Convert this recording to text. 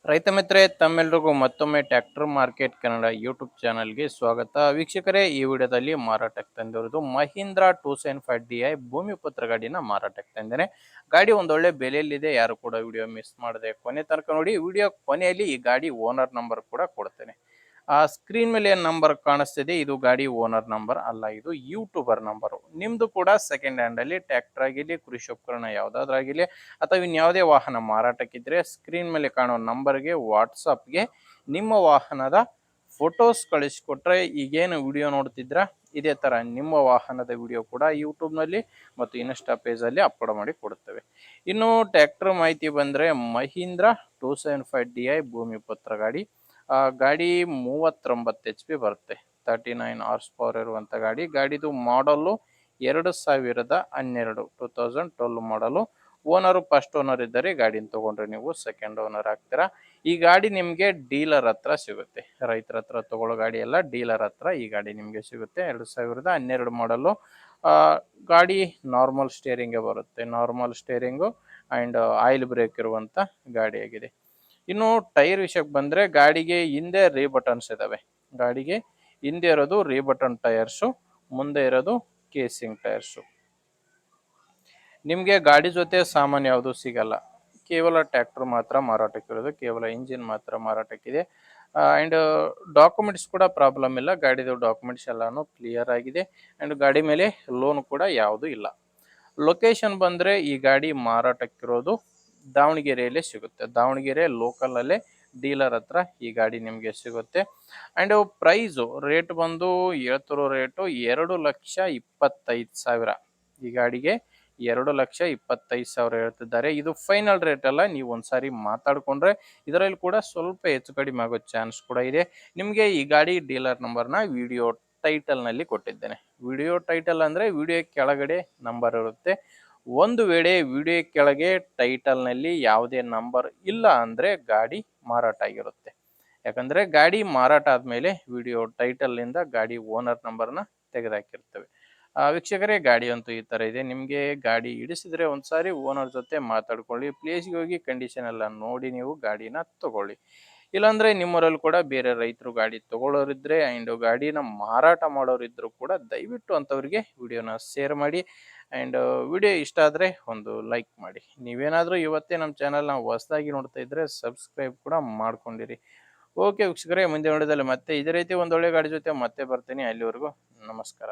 ರೈತ ಮಿತ್ರೆ ತಮ್ಮೆಲ್ಲರಿಗೂ ಮತ್ತೊಮ್ಮೆ ಟ್ರ್ಯಾಕ್ಟರ್ ಮಾರ್ಕೆಟ್ ಕನ್ನಡ ಯೂಟ್ಯೂಬ್ ಚಾನಲ್ಗೆ ಸ್ವಾಗತ. ವೀಕ್ಷಕರೇ, ಈ ವಿಡಿಯೋದಲ್ಲಿ ಮಾರಾಟಕ್ಕೆ ತಂದಿರೋದು ಮಹೀಂದ್ರಾ 275 DI ಭೂಮಿ ಪುತ್ರ ಗಾಡಿನ ಮಾರಾಟಕ್ಕೆ ತಂದೇನೆ. ಗಾಡಿ ಒಂದೊಳ್ಳೆ ಬೆಲೆಯಲ್ಲಿದೆ. ಯಾರು ಕೂಡ ವಿಡಿಯೋ ಮಿಸ್ ಮಾಡದೆ ಕೊನೆ ತನಕ ನೋಡಿ. ವಿಡಿಯೋ ಕೊನೆಯಲ್ಲಿ ಈ ಗಾಡಿ ಓನರ್ ನಂಬರ್ ಕೂಡ ಕೊಡ್ತೇನೆ. ಆ ಸ್ಕ್ರೀನ್ ಮೇಲೆ ಏನು ನಂಬರ್ ಕಾಣಿಸ್ತಿದೆ, ಇದು ಗಾಡಿ ಓನರ್ ನಂಬರ್ ಅಲ್ಲ, ಇದು ಯೂಟ್ಯೂಬರ್ ನಂಬರು. ನಿಮ್ದು ಕೂಡ ಸೆಕೆಂಡ್ ಹ್ಯಾಂಡ್ ಅಲ್ಲಿ ಟ್ರ್ಯಾಕ್ಟರ್ ಆಗಿರಲಿ, ಕೃಷಿ ಉಪಕರಣ ಯಾವುದಾದ್ರಾಗಿರಲಿ ಅಥವಾ ಇನ್ಯಾವುದೇ ವಾಹನ ಮಾರಾಟಕ್ಕಿದ್ರೆ ಸ್ಕ್ರೀನ್ ಮೇಲೆ ಕಾಣೋ ನಂಬರ್ಗೆ ವಾಟ್ಸಪ್ಗೆ ನಿಮ್ಮ ವಾಹನದ ಫೋಟೋಸ್ ಕಳಿಸ್ಕೊಟ್ರೆ, ಈಗೇನು ವಿಡಿಯೋ ನೋಡ್ತಿದ್ರ ಇದೇ ತರ ನಿಮ್ಮ ವಾಹನದ ವಿಡಿಯೋ ಕೂಡ ಯೂಟ್ಯೂಬ್ನಲ್ಲಿ ಮತ್ತು ಇನ್ಸ್ಟಾ ಪೇಜಲ್ಲಿ ಅಪ್ಲೋಡ್ ಮಾಡಿ ಕೊಡುತ್ತೇವೆ. ಇನ್ನು ಟ್ರ್ಯಾಕ್ಟರ್ ಮಾಹಿತಿ ಬಂದರೆ, ಮಹೀಂದ್ರಾ 275 DI ಭೂಮಿ ಪುತ್ರ ಗಾಡಿ. ಗಾಡಿ 39 HP ಬರುತ್ತೆ. 39 ಹಾರ್ಸ್ ಪವರ್ ಇರುವಂಥ ಗಾಡಿ. ಗಾಡಿದು ಮಾಡಲು 2012 2012 ಮಾಡಲು. ಓನರು ಫಸ್ಟ್ ಓನರ್ ಇದ್ದರೆ ಗಾಡಿನ ತೊಗೊಂಡ್ರೆ ನೀವು ಸೆಕೆಂಡ್ ಓನರ್ ಆಗ್ತೀರಾ. ಈ ಗಾಡಿ ನಿಮಗೆ ಡೀಲರ್ ಹತ್ರ ಸಿಗುತ್ತೆ. ರೈತರ ಹತ್ರ ತಗೊಳ್ಳೋ ಗಾಡಿ ಎಲ್ಲ ಡೀಲರ್ ಹತ್ರ ಈ ಗಾಡಿ ನಿಮಗೆ ಸಿಗುತ್ತೆ. 2012 ಮಾಡಲು. ಗಾಡಿ ನಾರ್ಮಲ್ ಸ್ಟೇರಿಂಗೇ ಬರುತ್ತೆ. Normal steering and oil brake ಇರುವಂಥ ಗಾಡಿಯಾಗಿದೆ. ಇನ್ನು ಟೈರ್ ವಿಷಯಕ್ಕೆ ಬಂದರೆ, ಗಾಡಿಗೆ ಹಿಂದೆ ರೀ ಬಟನ್ಸ್ ಇದ್ದಾವೆ. ಗಾಡಿಗೆ ಹಿಂದೆ ಇರೋದು ರೀ ಬಟನ್ ಟೈರ್ಸು, ಮುಂದೆ ಇರೋದು ಕೇಸಿಂಗ್ ಟೈರ್ಸು. ನಿಮಗೆ ಗಾಡಿ ಜೊತೆ ಸಾಮಾನು ಯಾವುದು ಸಿಗಲ್ಲ. ಕೇವಲ ಟ್ರ್ಯಾಕ್ಟರ್ ಮಾತ್ರ ಮಾರಾಟಕ್ಕಿರೋದು, ಕೇವಲ ಇಂಜಿನ್ ಮಾತ್ರ ಮಾರಾಟಕ್ಕಿದೆ. ಆ್ಯಂಡ್ ಡಾಕ್ಯುಮೆಂಟ್ಸ್ ಕೂಡ ಪ್ರಾಬ್ಲಮ್ ಇಲ್ಲ. ಗಾಡಿದು ಡಾಕ್ಯುಮೆಂಟ್ಸ್ ಎಲ್ಲಾನು ಕ್ಲಿಯರ್ ಆಗಿದೆ. ಆ್ಯಂಡ್ ಗಾಡಿ ಮೇಲೆ ಲೋನ್ ಕೂಡ ಯಾವುದೂ ಇಲ್ಲ. ಲೊಕೇಶನ್ ಬಂದರೆ, ಈ ಗಾಡಿ ಮಾರಾಟಕ್ಕಿರೋದು ದಾವಣಗೆರೆಯಲ್ಲೇ ಸಿಗುತ್ತೆ. ದಾವಣಗೆರೆ ಲೋಕಲಲ್ಲೇ ಡೀಲರ್ ಹತ್ರ ಈ ಗಾಡಿ ನಿಮಗೆ ಸಿಗುತ್ತೆ. ಆ್ಯಂಡ್ ಪ್ರೈಸು ರೇಟ್ ಬಂದು ಹೇಳ್ತಿರೋ ರೇಟು 2,25,000. ಈ ಗಾಡಿಗೆ 2,25,000 ಹೇಳ್ತಿದ್ದಾರೆ. ಇದು ಫೈನಲ್ ರೇಟ್ ಅಲ್ಲ. ನೀವು ಒಂದ್ಸಾರಿ ಮಾತಾಡಿಕೊಂಡ್ರೆ ಇದರಲ್ಲಿ ಕೂಡ ಸ್ವಲ್ಪ ಹೆಚ್ಚು ಕಡಿಮೆ ಆಗೋ ಚಾನ್ಸ್ ಕೂಡ ಇದೆ. ನಿಮಗೆ ಈ ಗಾಡಿ ಡೀಲರ್ ನಂಬರ್ನ ವಿಡಿಯೋ ಟೈಟಲ್ನಲ್ಲಿ ಕೊಟ್ಟಿದ್ದೇನೆ. ವಿಡಿಯೋ ಟೈಟಲ್ ಅಂದರೆ ವಿಡಿಯೋ ಕೆಳಗಡೆ ನಂಬರ್ ಇರುತ್ತೆ. ಒಂದು ವೇಳೆ ವಿಡಿಯೋ ಕೆಳಗೆ ಟೈಟಲ್ನಲ್ಲಿ ಯಾವುದೇ ನಂಬರ್ ಇಲ್ಲ ಅಂದರೆ ಗಾಡಿ ಮಾರಾಟ ಆಗಿರುತ್ತೆ. ಯಾಕಂದರೆ ಗಾಡಿ ಮಾರಾಟ ಆದಮೇಲೆ ವಿಡಿಯೋ ಟೈಟಲ್ನಿಂದ ಗಾಡಿ ಓನರ್ ನಂಬರ್ನ ತೆಗೆದುಹಾಕಿರ್ತೇವೆ. ವೀಕ್ಷಕರೇ, ಗಾಡಿ ಅಂತೂ ಈ ಥರ ಇದೆ. ನಿಮಗೆ ಗಾಡಿ ಹಿಡಿಸಿದ್ರೆ ಒಂದ್ಸಾರಿ ಓನರ್ ಜೊತೆ ಮಾತಾಡ್ಕೊಳ್ಳಿ. ಪ್ಲೇಸ್ಗೆ ಹೋಗಿ ಕಂಡೀಷನ್ ಎಲ್ಲ ನೋಡಿ ನೀವು ಗಾಡಿನ ತಗೊಳ್ಳಿ. ಇಲ್ಲಾಂದರೆ ನಿಮ್ಮೂರಲ್ಲಿ ಕೂಡ ಬೇರೆ ರೈತರು ಗಾಡಿ ತಗೊಳ್ಳೋರಿದ್ರೆ ಆ್ಯಂಡ್ ಗಾಡಿನ ಮಾರಾಟ ಮಾಡೋರಿದ್ರು ಕೂಡ ದಯವಿಟ್ಟು ಅಂಥವ್ರಿಗೆ ವಿಡಿಯೋನ ಶೇರ್ ಮಾಡಿ. ಆ್ಯಂಡ್ ವಿಡಿಯೋ ಇಷ್ಟ ಆದರೆ ಒಂದು ಲೈಕ್ ಮಾಡಿ. ನೀವೇನಾದರೂ ಇವತ್ತೇ ನಮ್ಮ ಚಾನಲ್ನ ಹೊಸದಾಗಿ ನೋಡ್ತಾ ಇದ್ದರೆ ಸಬ್ಸ್ಕ್ರೈಬ್ ಕೂಡ ಮಾಡ್ಕೊಂಡಿರಿ. ಓಕೆ ವೀಕ್ಷಕರೇ, ಮುಂದೆ ನೋಡಿದಲ್ಲಿ ಮತ್ತೆ ಇದೇ ರೀತಿ ಒಂದೊಳ್ಳೆ ಗಾಡಿ ಜೊತೆ ಮತ್ತೆ ಬರ್ತೀನಿ. ಅಲ್ಲಿವರೆಗೂ ನಮಸ್ಕಾರ.